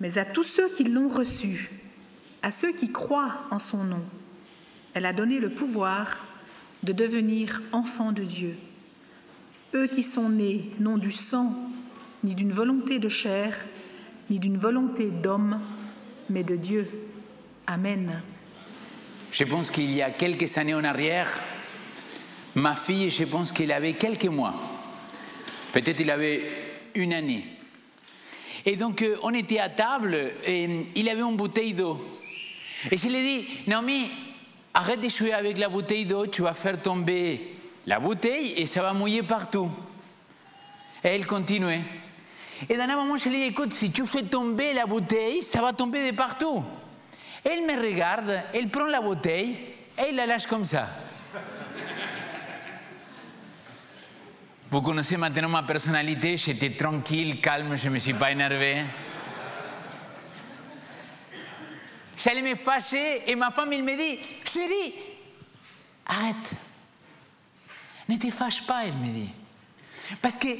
mais à tous ceux qui l'ont reçu, à ceux qui croient en son nom, elle a donné le pouvoir de devenir enfants de Dieu. Eux qui sont nés non du sang, ni d'une volonté de chair, ni d'une volonté d'homme, mais de Dieu. Amen. Je pense qu'il y a quelques années en arrière, ma fille, je pense qu'elle avait quelques mois. Peut-être il avait une année. Et donc, on était à table et il avait une bouteille d'eau. Et je lui ai dit, non mais arrête de jouer avec la bouteille d'eau, tu vas faire tomber la bouteille et ça va mouiller partout. Et elle continuait. Et d'un moment, je lui ai dit, écoute, si tu fais tomber la bouteille, ça va tomber de partout. Elle me regarde, elle prend la bouteille et elle la lâche comme ça. Vous connaissez maintenant ma personnalité, j'étais tranquille, calme, je ne me suis pas énervé. J'allais me fâcher et ma femme, elle me dit, chérie, arrête, ne te fâche pas, elle me dit. Parce qu'elle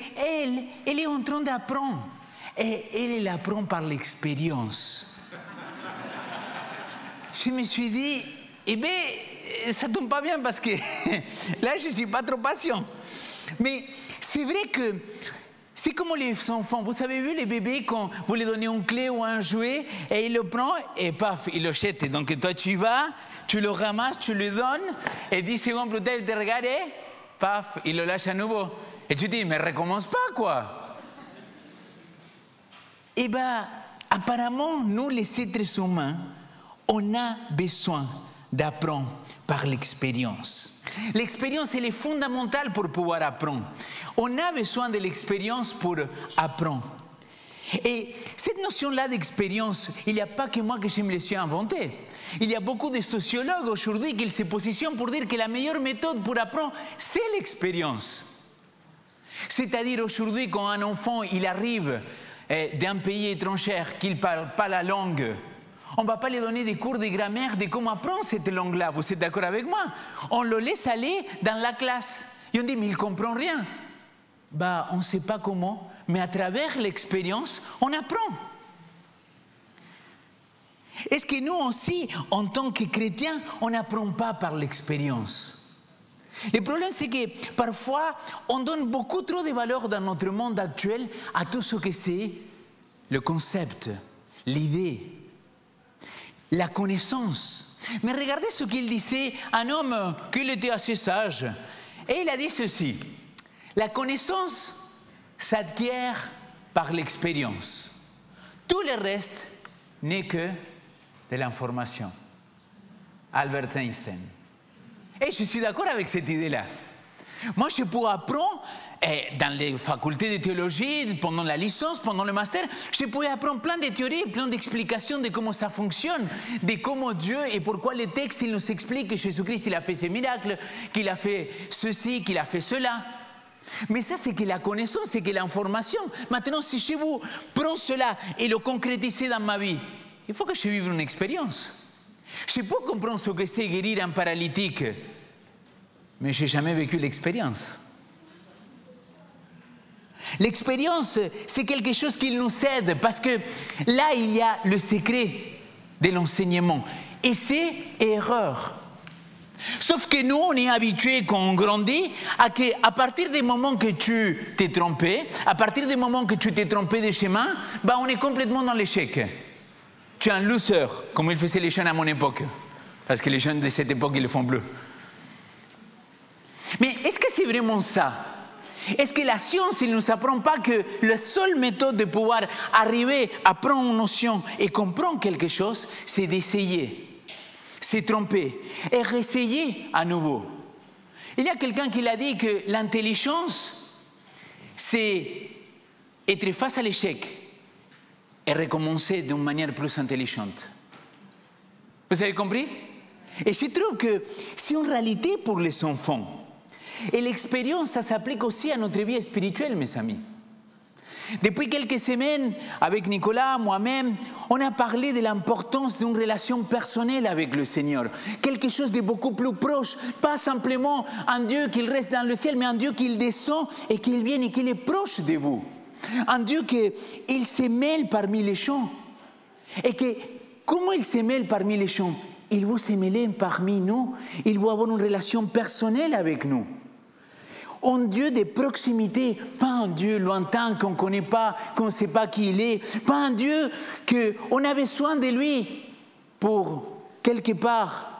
est en train d'apprendre et elle apprend par l'expérience. Je me suis dit, eh bien, ça tombe pas bien parce que là, je ne suis pas trop patient. Mais c'est vrai que c'est comme les enfants. Vous avez vu les bébés quand vous leur donnez une clé ou un jouet et ils le prennent et paf, ils le jettent. Donc toi, tu vas, tu le ramasses, tu le donnes et 10 secondes plus tard, il te regarde et paf, il le lâche à nouveau. Et tu dis, mais recommence pas, quoi. Eh bien, apparemment, nous, les êtres humains, on a besoin d'apprendre par l'expérience. L'expérience, elle est fondamentale pour pouvoir apprendre. On a besoin de l'expérience pour apprendre. Et cette notion-là d'expérience, il n'y a pas que moi que je me la suis inventée. Il y a beaucoup de sociologues aujourd'hui qui se positionnent pour dire que la meilleure méthode pour apprendre, c'est l'expérience. C'est-à-dire aujourd'hui, quand un enfant il arrive d'un pays étranger qu'il ne parle pas la langue, on ne va pas lui donner des cours de grammaire de comment apprendre cette langue-là. Vous êtes d'accord avec moi? On le laisse aller dans la classe. Et on dit, mais il ne comprend rien. Bah, on ne sait pas comment, mais à travers l'expérience, on apprend. Est-ce que nous aussi, en tant que chrétiens, on n'apprend pas par l'expérience? Le problème, c'est que parfois, on donne beaucoup trop de valeur dans notre monde actuel à tout ce que c'est le concept, l'idée, la connaissance. Mais regardez ce qu'il disait, un homme qui était assez sage. Et il a dit ceci, la connaissance s'acquiert par l'expérience. Tout le reste n'est que de l'information. Albert Einstein. Et je suis d'accord avec cette idée-là. Moi, je peux apprendre, dans les facultés de théologie, pendant la licence, pendant le master, je peux apprendre plein de théories, plein d'explications de comment ça fonctionne, de comment Dieu et pourquoi les textes, ils nous expliquent que Jésus-Christ, il a fait ces miracles, qu'il a fait ceci, qu'il a fait cela. Mais ça, c'est que la connaissance, c'est que l'information. Maintenant, si je vous prends cela et le concrétiser dans ma vie, il faut que je vive une expérience. Je peux comprendre ce que c'est guérir un paralytique, mais je n'ai jamais vécu l'expérience. L'expérience, c'est quelque chose qui nous aide, parce que là, il y a le secret de l'enseignement. Et c'est erreur. Sauf que nous, on est habitués, quand on grandit, à partir du moment que tu t'es trompé, à partir du moment que tu t'es trompé de chemin, bah, on est complètement dans l'échec. Tu es un loser, comme ils faisaient les jeunes à mon époque. Parce que les jeunes de cette époque, ils le font bleu. Mais est-ce que c'est vraiment ça? Est-ce que la science ne nous apprend pas que la seule méthode de pouvoir arriver à prendre une notion et comprendre quelque chose, c'est d'essayer, se tromper et réessayer à nouveau? Il y a quelqu'un qui l'a dit que l'intelligence, c'est être face à l'échec et recommencer d'une manière plus intelligente. Vous avez compris? Et je trouve que c'est une réalité pour les enfants. Et l'expérience, ça s'applique aussi à notre vie spirituelle, mes amis. Depuis quelques semaines, avec Nicolas, moi-même, on a parlé de l'importance d'une relation personnelle avec le Seigneur. Quelque chose de beaucoup plus proche. Pas simplement un Dieu qui reste dans le ciel, mais un Dieu qui descend et qui vient et qui est proche de vous. Un Dieu qui se mêle parmi les gens. Et que, comment il se mêle parmi les gens? Il veut se mêler parmi nous, il veut avoir une relation personnelle avec nous. Un Dieu de proximité, pas un Dieu lointain qu'on ne connaît pas, qu'on ne sait pas qui il est, pas un Dieu qu'on a besoin de lui pour, quelque part,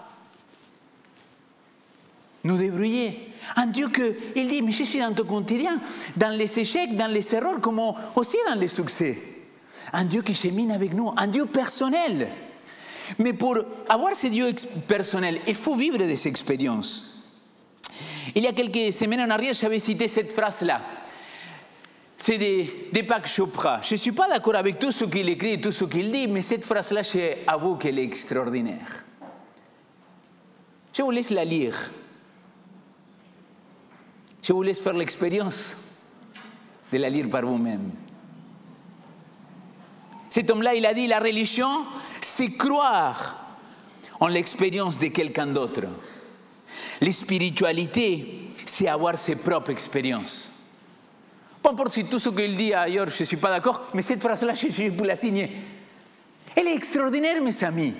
nous débrouiller. Un Dieu qu'il dit, mais je suis dans ton quotidien, dans les échecs, dans les erreurs, comme aussi dans les succès. Un Dieu qui chemine avec nous, un Dieu personnel. Mais pour avoir ce Dieu personnel, il faut vivre des expériences. Il y a quelques semaines en arrière, j'avais cité cette phrase-là. C'est de Deepak Chopra. Je ne suis pas d'accord avec tout ce qu'il écrit et tout ce qu'il dit, mais cette phrase-là, j'avoue qu'elle est extraordinaire. Je vous laisse la lire. Je vous laisse faire l'expérience de la lire par vous-même. Cet homme-là, il a dit, la religion, c'est croire en l'expérience de quelqu'un d'autre. La spiritualité, c'est avoir ses propres expériences. Peu importe si tout ce qu'il dit ailleurs, je ne suis pas d'accord, mais cette phrase-là, je suis pour la signer. Elle est extraordinaire, mes amis.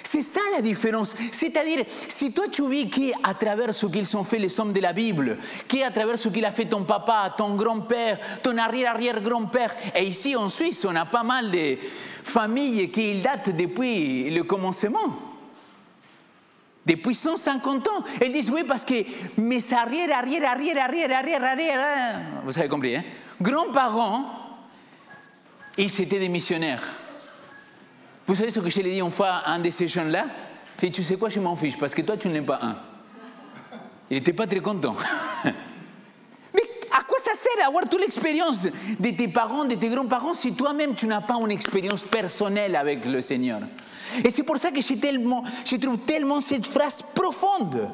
C'est ça la différence. C'est-à-dire, si toi tu vis qu'à travers ce qu'ils ont fait les hommes de la Bible, qu'à travers ce qu'il a fait ton papa, ton grand-père, ton arrière-arrière-grand-père, et ici en Suisse, on a pas mal de familles qui datent depuis le commencement. Depuis 150 ans. Ils disent oui parce que mes arrière, vous avez compris, hein? Grands-parents, ils étaient des missionnaires. Vous savez ce que je l'ai dit une fois à un de ces jeunes-là? Et tu sais quoi, je m'en fiche parce que toi tu n'es pas un. Il n'était pas très content. Mais à quoi ça sert d'avoir toute l'expérience de tes parents, de tes grands-parents si toi-même tu n'as pas une expérience personnelle avec le Seigneur? Et c'est pour ça que je trouve tellement cette phrase profonde.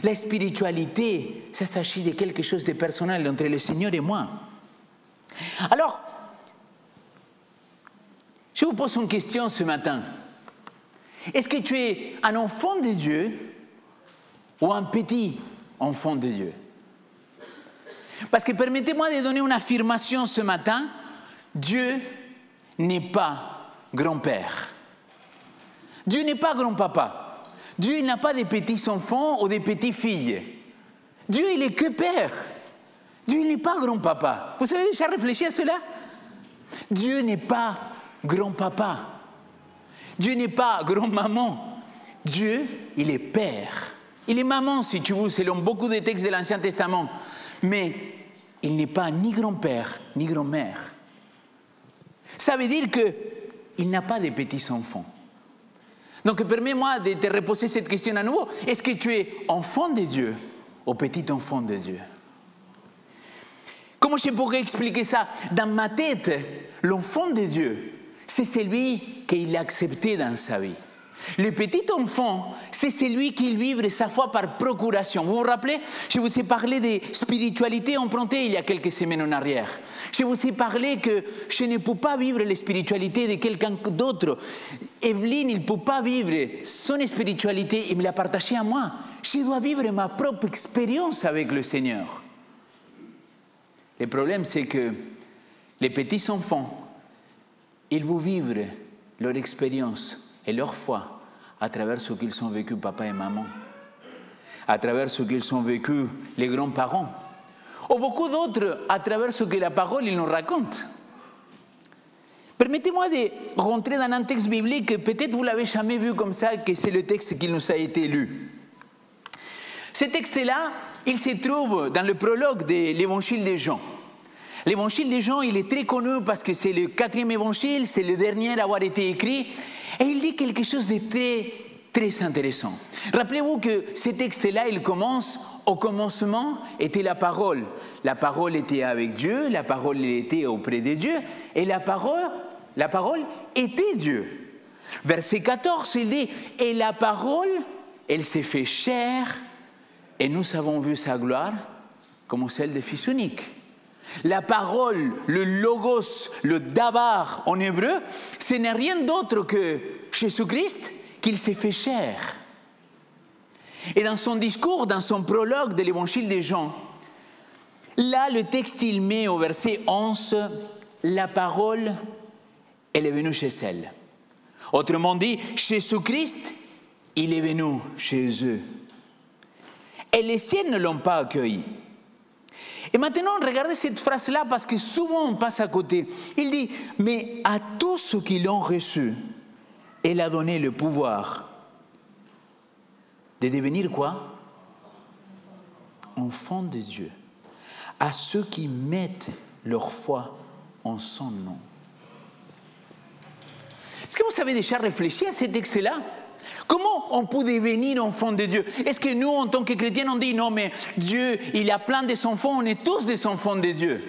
La spiritualité, ça s'agit de quelque chose de personnel entre le Seigneur et moi. Alors, je vous pose une question ce matin. Est-ce que tu es un enfant de Dieu ou un petit enfant de Dieu? Parce que permettez-moi de donner une affirmation ce matin. Dieu n'est pas grand-père. Dieu n'est pas grand-papa. Dieu n'a pas de petits-enfants ou de petites-filles. Dieu, il est que père. Dieu n'est pas grand-papa. Vous avez déjà réfléchi à cela? Dieu n'est pas grand-papa. Dieu n'est pas grand-maman. Dieu, il est père. Il est maman, si tu veux, selon beaucoup de textes de l'Ancien Testament. Mais il n'est pas ni grand-père, ni grand-mère. Ça veut dire qu'il n'a pas de petits-enfants. Donc, permets-moi de te reposer cette question à nouveau. Est-ce que tu es enfant de Dieu ou petit enfant de Dieu? Comment je pourrais expliquer ça? Dans ma tête, l'enfant de Dieu, c'est celui qu'il a accepté dans sa vie. Le petit enfant, c'est celui qui vit sa foi par procuration. Vous vous rappelez, je vous ai parlé de spiritualité empruntée il y a quelques semaines en arrière. Je vous ai parlé que je ne peux pas vivre la spiritualité de quelqu'un d'autre. Evelyne, il ne peut pas vivre son spiritualité et me la partager à moi. Je dois vivre ma propre expérience avec le Seigneur. Le problème, c'est que les petits enfants, ils vont vivre leur expérience et leur foi à travers ce qu'ils ont vécu, papa et maman, à travers ce qu'ils ont vécu, les grands-parents, ou beaucoup d'autres à travers ce que la parole ils nous raconte. Permettez-moi de rentrer dans un texte biblique que peut-être vous ne l'avez jamais vu comme ça, que c'est le texte qui nous a été lu. Ce texte-là, il se trouve dans le prologue de l'évangile de Jean. L'évangile de Jean, il est très connu parce que c'est le 4e évangile, c'est le dernier à avoir été écrit. Et il dit quelque chose de très, très intéressant. Rappelez-vous que ce texte-là, il commence, au commencement était la parole. La parole était avec Dieu, la parole était auprès de Dieu, et la parole était Dieu. Verset 14, il dit, et la parole, elle s'est fait chair, et nous avons vu sa gloire comme celle de Fils unique. La parole, le logos, le dabar en hébreu, ce n'est rien d'autre que Jésus-Christ qu'il s'est fait chair. Et dans son discours, dans son prologue de l'évangile de Jean, là le texte il met au verset 11, la parole, elle est venue chez elle. Autrement dit, Jésus-Christ, il est venu chez eux. Et les siens ne l'ont pas accueilli. Et maintenant, regardez cette phrase-là parce que souvent on passe à côté. Il dit, mais à tous ceux qui l'ont reçu, il a donné le pouvoir de devenir quoi? Enfants de Dieu. À ceux qui mettent leur foi en son nom. Est-ce que vous avez déjà réfléchi à ce texte-là? Comment on peut devenir enfant de Dieu? Est-ce que nous, en tant que chrétiens, on dit non, mais Dieu, il a plein des enfants, on est tous des enfants de Dieu?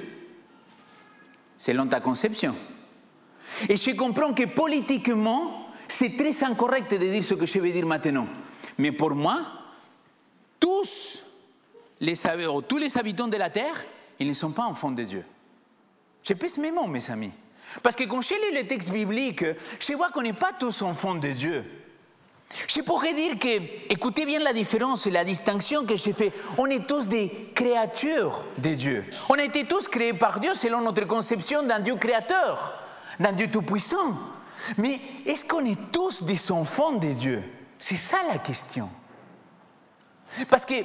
Selon ta conception. Et je comprends que politiquement, c'est très incorrect de dire ce que je vais dire maintenant. Mais pour moi, tous les habitants de la terre, ils ne sont pas enfants de Dieu. Je pèse mes mots, mes amis. Parce que quand je lis les textes bibliques, je vois qu'on n'est pas tous enfants de Dieu. Je pourrais dire que, écoutez bien la différence et la distinction que j'ai faite. On est tous des créatures de Dieu. On a été tous créés par Dieu selon notre conception d'un Dieu créateur, d'un Dieu tout-puissant. Mais est-ce qu'on est tous des enfants de Dieu? C'est ça la question. Parce que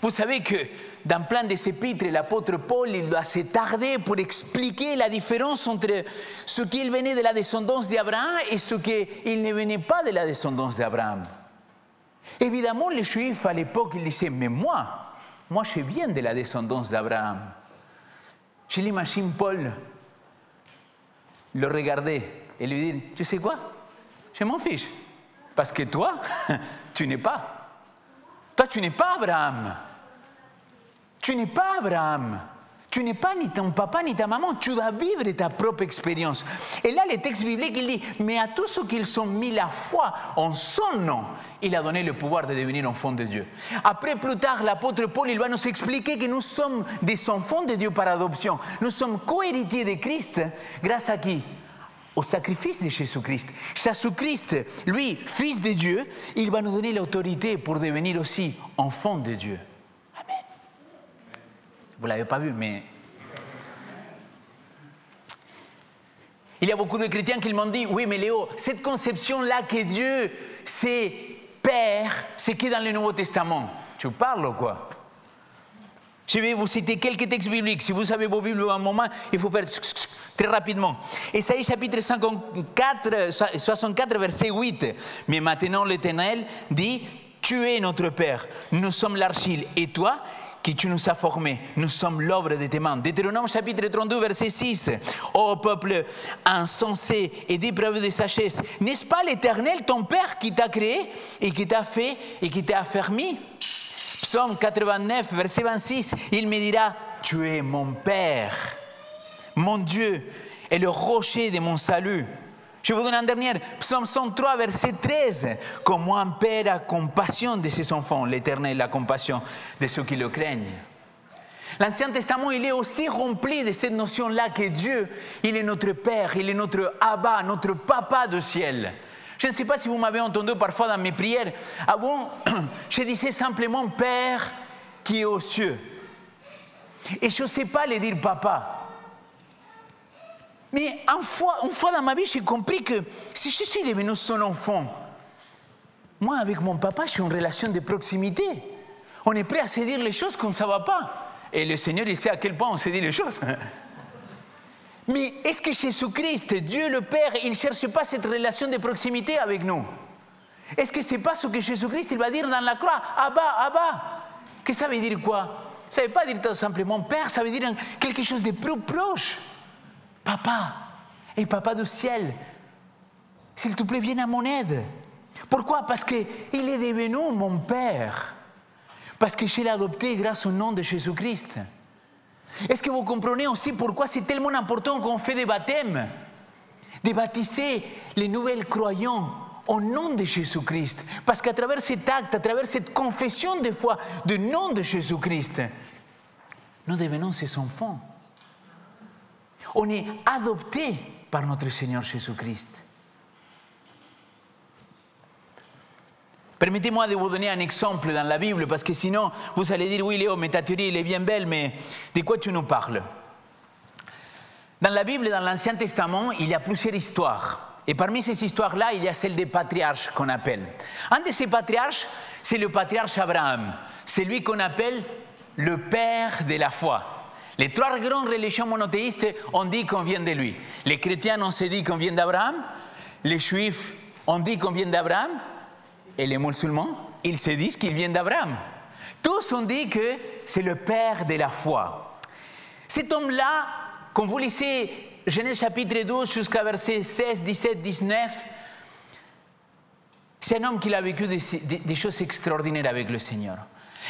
vous savez que dans plein des épîtres, l'apôtre Paul, il doit s'attarder pour expliquer la différence entre ce qui venait de la descendance d'Abraham et ce qui ne venait pas de la descendance d'Abraham. Évidemment, les Juifs à l'époque, ils disaient, mais moi je viens de la descendance d'Abraham. Je l'imagine Paul le regarder et lui dire, tu sais quoi? Je m'en fiche. Parce que toi, tu n'es pas. Toi, tu n'es pas Abraham. Tu n'es pas Abraham. Tu n'es pas ni ton papa ni ta maman. Tu dois vivre ta propre expérience. Et là, le texte biblique, il dit, mais à tous ceux qui ont mis la foi en son nom, il a donné le pouvoir de devenir enfants de Dieu. Après, plus tard, l'apôtre Paul, il va nous expliquer que nous sommes des enfants de Dieu par adoption. Nous sommes co-héritiers de Christ. Grâce à qui? Au sacrifice de Jésus-Christ. Jésus-Christ, lui, fils de Dieu, il va nous donner l'autorité pour devenir aussi enfants de Dieu. Amen. Vous ne l'avez pas vu, mais... Il y a beaucoup de chrétiens qui m'ont dit, oui, mais Léo, cette conception-là que Dieu, c'est Père, c'est que dans le Nouveau Testament. Tu parles ou quoi? Je vais vous citer quelques textes bibliques. Si vous avez vos Bibles à un moment, il faut faire très rapidement. Ésaïe chapitre 64, verset 8. Mais maintenant l'Éternel dit, tu es notre Père, nous sommes l'argile, et toi, qui tu nous as formés, nous sommes l'œuvre de tes mains. Deutéronome chapitre 32, verset 6. Ô peuple insensé et dépravé de sagesse, n'est-ce pas l'Éternel, ton Père, qui t'a créé et qui t'a fait et qui t'a affermi? Psaume 89, verset 26, il me dira, tu es mon Père, mon Dieu est le rocher de mon salut. Je vous donne un dernier, Psaume 103, verset 13, comme un père a compassion de ses enfants, l'Éternel a compassion de ceux qui le craignent. L'Ancien Testament, il est aussi rempli de cette notion-là que Dieu, il est notre Père, il est notre Abba, notre Papa du ciel. Je ne sais pas si vous m'avez entendu parfois dans mes prières. Avant, je disais simplement Père qui est aux cieux. Et je ne sais pas le dire papa. Mais une fois dans ma vie, j'ai compris que si je suis devenu son enfant, moi avec mon papa, j'ai une relation de proximité. On est prêt à se dire les choses qu'on ne savait pas. Et le Seigneur, il sait à quel point on se dit les choses. Mais est-ce que Jésus-Christ, Dieu le Père, il ne cherche pas cette relation de proximité avec nous? Est-ce que ce n'est pas ce que Jésus-Christ il va dire dans la croix? Abba, Abba. Que ça veut dire quoi? Ça ne veut pas dire tout simplement Père, ça veut dire quelque chose de plus proche. Papa, et Papa du ciel, s'il te plaît, viens à mon aide. Pourquoi? Parce qu'il est devenu mon Père. Parce que je l'ai adopté grâce au nom de Jésus-Christ. Est-ce que vous comprenez aussi pourquoi c'est tellement important qu'on fait des baptêmes? De baptiser les nouvelles croyants au nom de Jésus-Christ. Parce qu'à travers cet acte, à travers cette confession de foi du nom de Jésus-Christ, nous devenons ses enfants. On est adoptés par notre Seigneur Jésus-Christ. Permettez-moi de vous donner un exemple dans la Bible, parce que sinon, vous allez dire, oui Léo, mais ta théorie, elle est bien belle, mais de quoi tu nous parles? Dans la Bible, dans l'Ancien Testament, il y a plusieurs histoires. Et parmi ces histoires-là, il y a celle des patriarches qu'on appelle. Un de ces patriarches, c'est le patriarche Abraham. C'est lui qu'on appelle le père de la foi. Les trois grandes religions monothéistes, on dit qu'on vient de lui. Les chrétiens, on se dit qu'on vient d'Abraham. Les juifs, on dit qu'on vient d'Abraham. Et les musulmans, ils se disent qu'ils viennent d'Abraham. Tous ont dit que c'est le père de la foi. Cet homme-là, quand vous lisez Genèse chapitre 12 jusqu'à verset 16, 17, 19, c'est un homme qui a vécu des choses extraordinaires avec le Seigneur.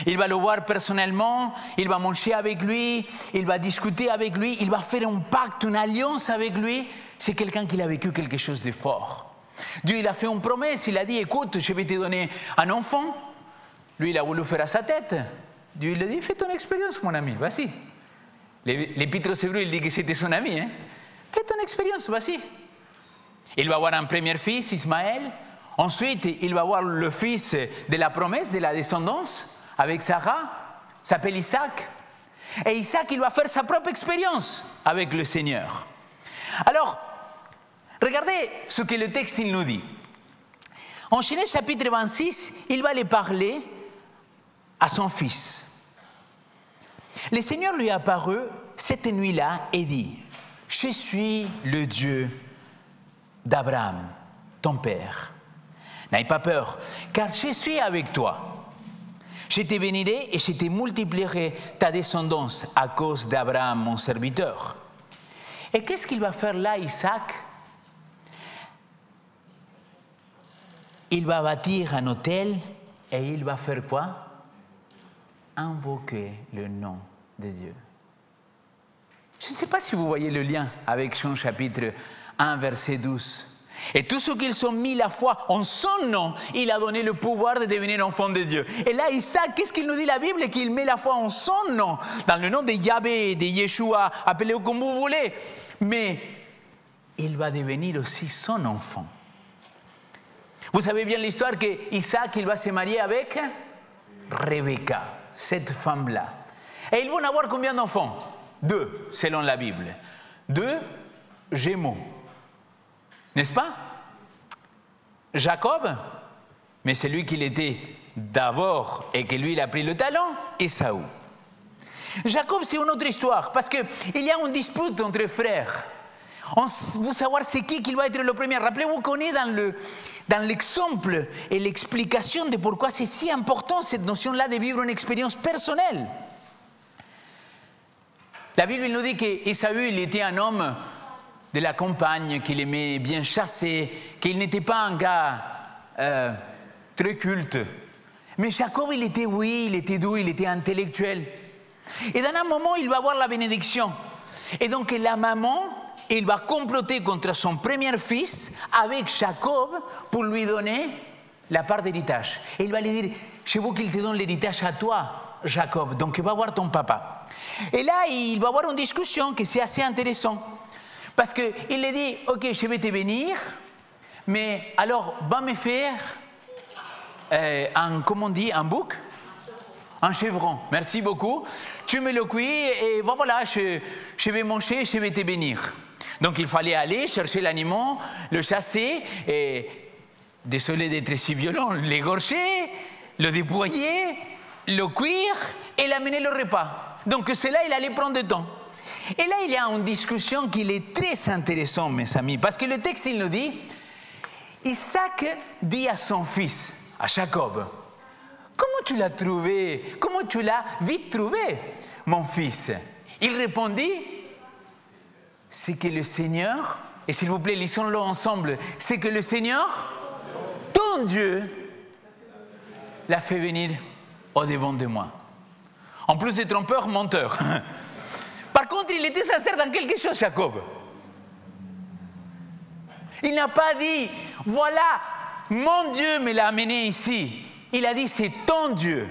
Il va le voir personnellement, il va manger avec lui, il va discuter avec lui, il va faire un pacte, une alliance avec lui. C'est quelqu'un qui a vécu quelque chose de fort. Dieu, il a fait une promesse, il a dit, écoute, je vais te donner un enfant. Lui, il a voulu faire à sa tête. Dieu, il a dit, fais ton expérience, mon ami, vas-y. L'Épître aux Hébreux, il dit que c'était son ami. Hein? Fais ton expérience, vas-y. Il va avoir un premier fils, Ismaël. Ensuite, il va avoir le fils de la promesse, de la descendance, avec Sarah, s'appelle Isaac. Et Isaac, il va faire sa propre expérience avec le Seigneur. Alors, regardez ce que le texte il nous dit. En Genèse chapitre 26, il va aller parler à son fils. Le Seigneur lui est apparu cette nuit-là et dit, « Je suis le Dieu d'Abraham, ton père. N'aie pas peur, car je suis avec toi. Je te bénirai et je te multiplierai ta descendance à cause d'Abraham, mon serviteur. » Et qu'est-ce qu'il va faire là, Isaac? Il va bâtir un autel et il va faire quoi? Invoquer le nom de Dieu. Je ne sais pas si vous voyez le lien avec Jean chapitre 1, verset 12. Et tous ceux qui ont mis la foi en son nom, il a donné le pouvoir de devenir enfant de Dieu. Et là, Isaac, qu'est-ce qu'il nous dit la Bible? Qu'il met la foi en son nom, dans le nom de Yahvé, de Yeshua, appelez-le comme vous voulez. Mais il va devenir aussi son enfant. Vous savez bien l'histoire qu'Isaac, il va se marier avec Rebecca, cette femme-là. Et ils vont avoir combien d'enfants? 2, selon la Bible. 2 jumeaux. N'est-ce pas? Jacob, mais c'est lui qui l'était d'abord et que lui il a pris le talent, Ésaü. Jacob, c'est une autre histoire parce qu'il y a une dispute entre frères. Vous savoir c'est qui va être le premier. Rappelez-vous qu'on est dans l'exemple et l'explication de pourquoi c'est si important cette notion-là de vivre une expérience personnelle. La Bible nous dit qu'Ésaü, il était un homme de la campagne, qu'il aimait bien chasser, qu'il n'était pas un gars très culte. Mais Jacob, il était doux, il était intellectuel. Et dans un moment, il va avoir la bénédiction. Et donc la maman, il va comploter contre son premier fils avec Jacob pour lui donner la part d'héritage. Et il va lui dire, je veux qu'il te donne l'héritage à toi, Jacob. Donc il va voir ton papa. Et là, il va avoir une discussion qui c'est assez intéressant. Parce qu'il lui dit, ok, je vais te bénir, mais alors, va me faire un bouc, un chevron. Merci beaucoup. Tu me le cuis et voilà, je vais manger, je vais te bénir. Donc, il fallait aller chercher l'animal, le chasser, et, désolé d'être si violent, l'égorger, le déployer, le cuire et l'amener au repas. Donc, cela, il allait prendre du temps. Et là, il y a une discussion qui est très intéressante, mes amis, parce que le texte, il nous dit, Isaac dit à son fils, à Jacob, comment tu l'as trouvé? Comment tu l'as vite trouvé, mon fils? Il répondit, c'est que le Seigneur, et s'il vous plaît, lisons-le ensemble, c'est que le Seigneur, ton Dieu, l'a fait venir au-devant de moi. En plus de trompeur, menteur. Par contre, il était sincère dans quelque chose, Jacob. Il n'a pas dit, voilà, mon Dieu me l'a amené ici. Il a dit, c'est ton Dieu.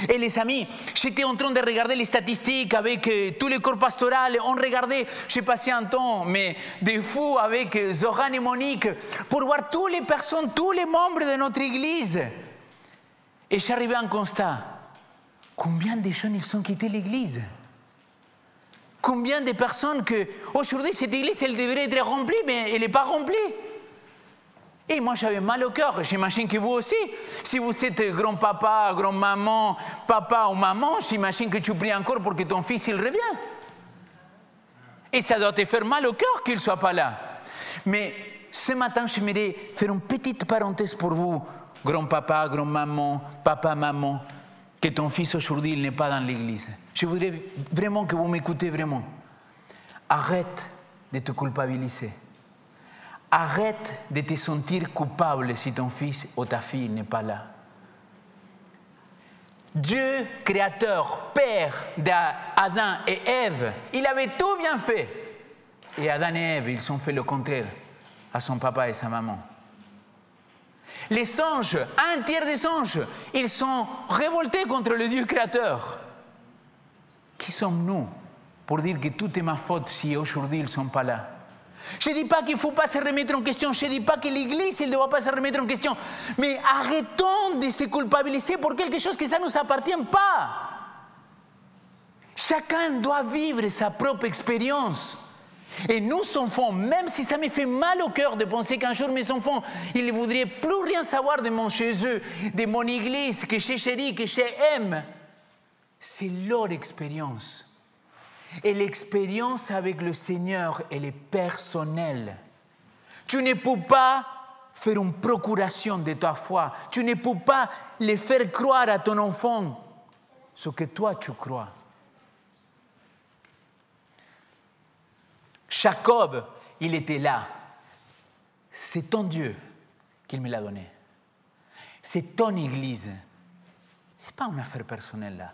Et les amis, j'étais en train de regarder les statistiques avec tous les corps pastoraux. On regardait, j'ai passé un temps, mais de fou avec Zoran et Monique, pour voir toutes les personnes, tous les membres de notre église. Et j'arrivais à un constat. Combien de jeunes ils ont quitté l'église? Combien de personnes que aujourd'hui cette église, elle devrait être remplie, mais elle n'est pas remplie. Et moi, j'avais mal au cœur. J'imagine que vous aussi. Si vous êtes grand-papa, grand-maman, papa ou maman, j'imagine que tu pries encore pour que ton fils il revienne. Et ça doit te faire mal au cœur qu'il ne soit pas là. Mais ce matin, j'aimerais faire une petite parenthèse pour vous, grand-papa, grand-maman, papa, maman, que ton fils aujourd'hui il n'est pas dans l'église. Je voudrais vraiment que vous m'écoutez vraiment. Arrête de te culpabiliser. Arrête de te sentir coupable si ton fils ou ta fille n'est pas là. Dieu, créateur, père d'Adam et Ève, il avait tout bien fait. Et Adam et Ève, ils ont fait le contraire à son papa et sa maman. Les anges, un tiers des anges, ils sont révoltés contre le Dieu créateur. Qui sommes-nous pour dire que tout est ma faute si aujourd'hui ils ne sont pas là? Je ne dis pas qu'il ne faut pas se remettre en question, je ne dis pas que l'Église ne doit pas se remettre en question, mais arrêtons de se culpabiliser pour quelque chose que ça ne nous appartient pas. Chacun doit vivre sa propre expérience. Et nous, enfants, même si ça me fait mal au cœur de penser qu'un jour mes enfants, ils ne voudraient plus rien savoir de mon chez eux, de mon église, que chez Chérie, que chez M, c'est leur expérience. Et l'expérience avec le Seigneur, elle est personnelle. Tu ne peux pas faire une procuration de ta foi. Tu ne peux pas le faire croire à ton enfant ce que toi tu crois. Jacob, il était là. C'est ton Dieu qu'il me l'a donné. C'est ton église. Ce n'est pas une affaire personnelle là.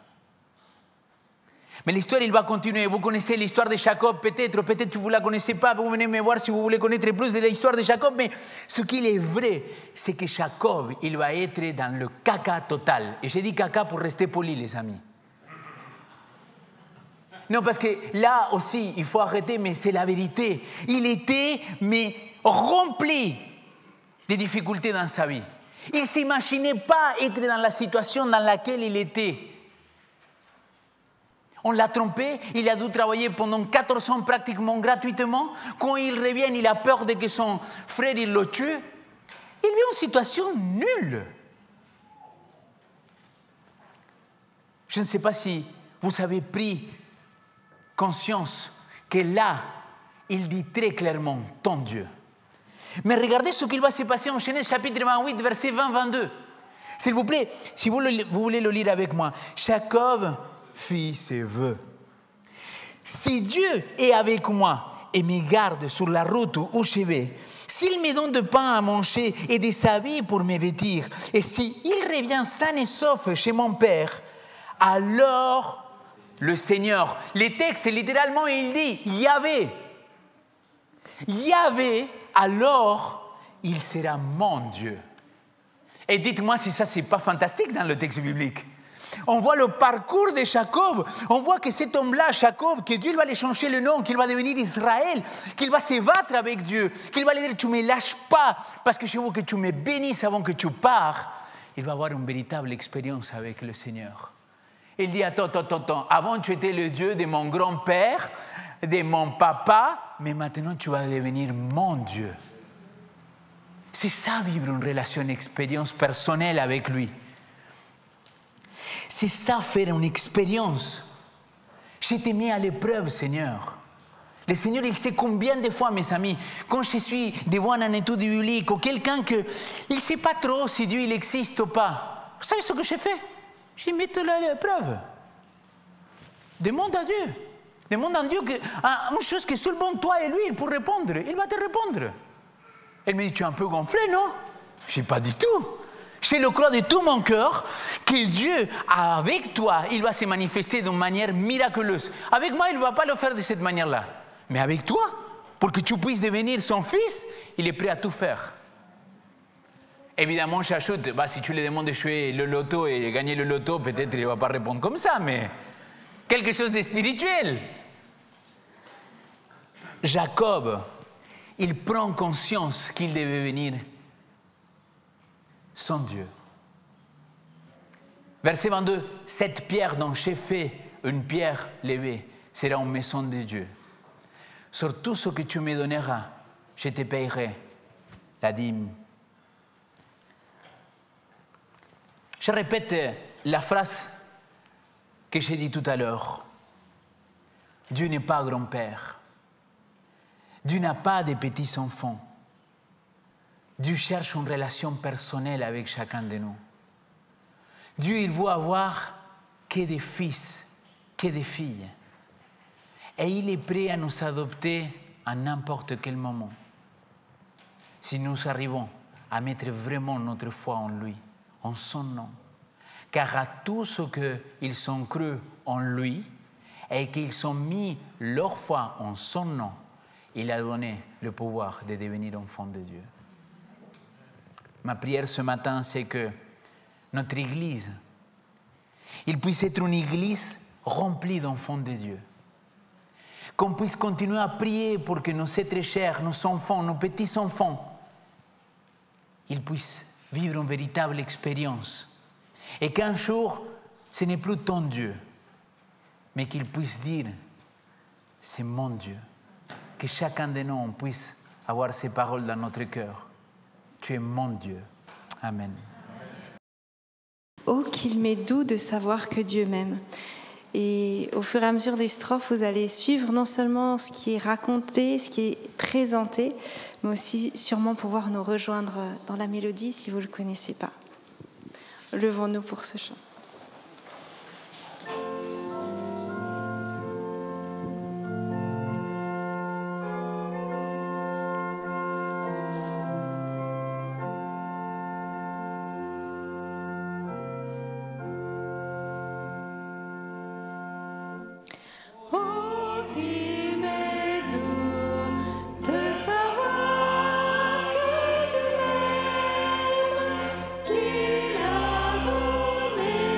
Mais l'histoire, il va continuer. Vous connaissez l'histoire de Jacob, peut-être que vous ne la connaissez pas. Vous venez me voir si vous voulez connaître plus de l'histoire de Jacob. Mais ce qu'il est vrai, c'est que Jacob, il va être dans le caca total. Et j'ai dit caca pour rester poli, les amis. Non, parce que là aussi, il faut arrêter, mais c'est la vérité. Il était, mais rempli de difficultés dans sa vie. Il ne s'imaginait pas être dans la situation dans laquelle il était. On l'a trompé, il a dû travailler pendant 14 ans pratiquement gratuitement. Quand il revient, il a peur de que son frère il le tue. Il vit une situation nulle. Je ne sais pas si vous avez pris conscience que là, il dit très clairement « ton Dieu ». Mais regardez ce qu'il va se passer en Genèse chapitre 28, verset 20-22. S'il vous plaît, si vous voulez le lire avec moi. Jacob fit ses vœux. Si Dieu est avec moi et me garde sur la route où je vais, s'il me donne de pain à manger et des habits pour me vêtir, et s'il revient sain et sauf chez mon père, alors le Seigneur, les textes littéralement il dit Yahvé, alors il sera mon Dieu. Et dites-moi si ça c'est pas fantastique dans le texte biblique. On voit le parcours de Jacob. On voit que cet homme-là, Jacob, que Dieu va lui changer le nom, qu'il va devenir Israël, qu'il va se battre avec Dieu, qu'il va lui dire, tu ne me lâches pas, parce que je veux que tu me bénisses avant que tu pars. Il va avoir une véritable expérience avec le Seigneur. Il dit, attends, avant tu étais le Dieu de mon grand-père, de mon papa, mais maintenant tu vas devenir mon Dieu. C'est ça, vivre une relation, une expérience personnelle avec lui. C'est ça, faire une expérience. Je t'ai mis à l'épreuve, Seigneur. Le Seigneur, il sait combien de fois, mes amis, quand je suis devant une étude biblique ou quelqu'un que il ne sait pas trop si Dieu il existe ou pas. Vous savez ce que j'ai fait? Je lui mets à l'épreuve. Demande à Dieu. Demande à Dieu une chose que seulement toi et lui, il peut répondre. Il va te répondre. Elle me dit, tu es un peu gonflé, non? Je dis, pas du tout. Je le crois de tout mon cœur que Dieu, avec toi, il va se manifester d'une manière miraculeuse. Avec moi, il ne va pas le faire de cette manière-là. Mais avec toi, pour que tu puisses devenir son fils, il est prêt à tout faire. Évidemment, j'ajoute, si tu lui demandes de jouer le loto et gagner le loto, peut-être qu'il ne va pas répondre comme ça, mais quelque chose de spirituel. Jacob, il prend conscience qu'il devait venir son Dieu. Verset 22, cette pierre dont j'ai fait une pierre levée sera une maison de Dieu. Sur tout ce que tu me donneras, je te payerai la dîme. Je répète la phrase que j'ai dit tout à l'heure. Dieu n'est pas grand-père. Dieu n'a pas de petits-enfants. Dieu cherche une relation personnelle avec chacun de nous. Dieu, il veut avoir que des fils, que des filles. Et il est prêt à nous adopter à n'importe quel moment. Si nous arrivons à mettre vraiment notre foi en lui, en son nom. Car à tous ceux qu'ils ont cru en lui et qu'ils ont mis leur foi en son nom, il a donné le pouvoir de devenir enfant de Dieu. Ma prière ce matin, c'est que notre Église, il puisse être une Église remplie d'enfants de Dieu. Qu'on puisse continuer à prier pour que nos êtres chers, nos enfants, nos petits-enfants, ils puissent vivre une véritable expérience. Et qu'un jour, ce n'est plus ton Dieu, mais qu'ils puissent dire, c'est mon Dieu. Que chacun de nous puisse avoir ces paroles dans notre cœur. Tu es mon Dieu. Amen. Oh, qu'il m'est doux de savoir que Dieu m'aime. Et au fur et à mesure des strophes, vous allez suivre non seulement ce qui est raconté, ce qui est présenté, mais aussi sûrement pouvoir nous rejoindre dans la mélodie si vous ne le connaissez pas. Levons-nous pour ce chant. Qu'il a donné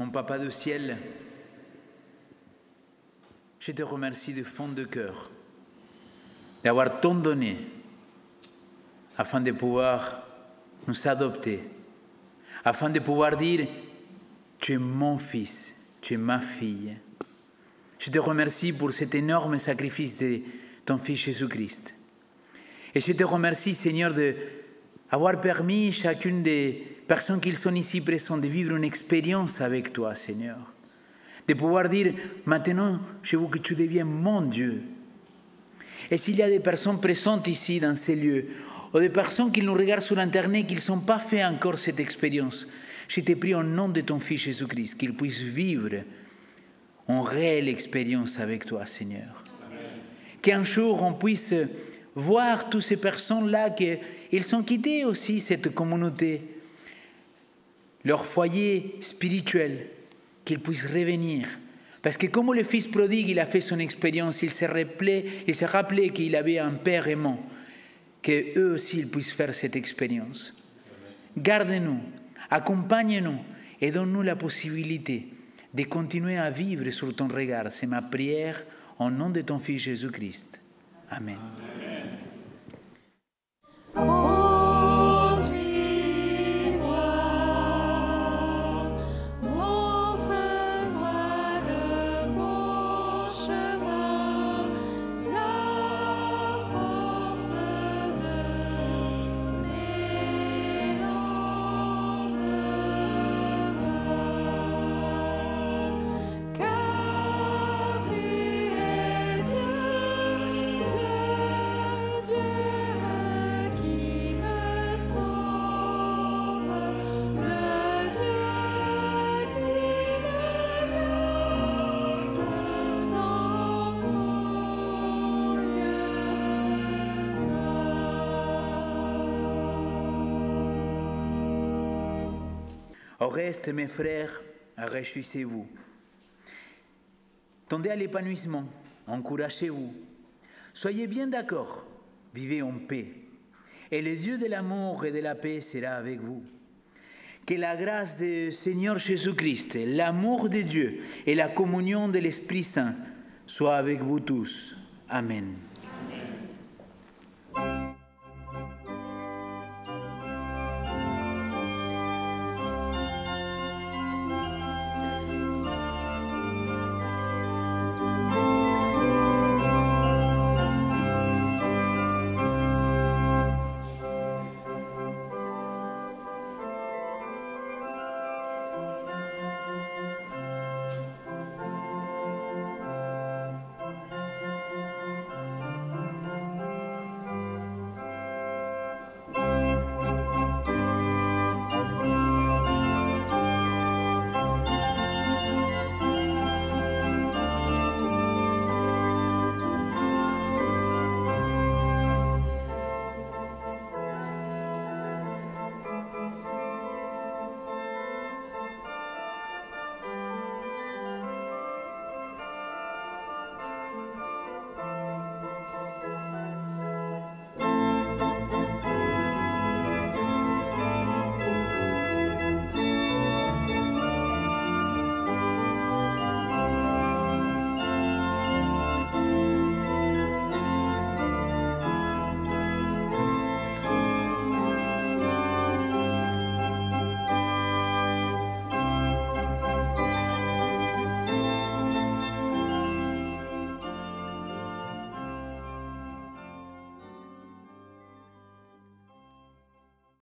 Mon Papa du ciel, je te remercie de fond de cœur d'avoir tant donné afin de pouvoir nous adopter, afin de pouvoir dire « Tu es mon fils, tu es ma fille ». Je te remercie pour cet énorme sacrifice de ton Fils Jésus-Christ. Et je te remercie, Seigneur, d'avoir permis chacune des personnes qui sont ici présentes de vivre une expérience avec toi, Seigneur. De pouvoir dire, maintenant, je veux que tu deviennes mon Dieu. Et s'il y a des personnes présentes ici, dans ces lieux, ou des personnes qui nous regardent sur Internet, qui n'ont pas fait encore cette expérience, je te prie au nom de ton Fils Jésus-Christ, qu'ils puissent vivre une réelle expérience avec toi, Seigneur. Qu'un jour, on puisse voir toutes ces personnes-là, qu'ils ont quitté aussi cette communauté, leur foyer spirituel, qu'ils puissent revenir. Parce que comme le fils prodigue, il a fait son expérience, il s'est rappelé qu'il avait un père aimant, qu'eux aussi ils puissent faire cette expérience. Garde-nous, accompagne-nous et donne-nous la possibilité de continuer à vivre sur ton regard. C'est ma prière au nom de ton Fils Jésus-Christ. Amen. Au reste, mes frères, réjouissez-vous. Tendez à l'épanouissement, encouragez-vous. Soyez bien d'accord, vivez en paix. Et le Dieu de l'amour et de la paix sera avec vous. Que la grâce du Seigneur Jésus-Christ, l'amour de Dieu et la communion de l'Esprit Saint soient avec vous tous. Amen.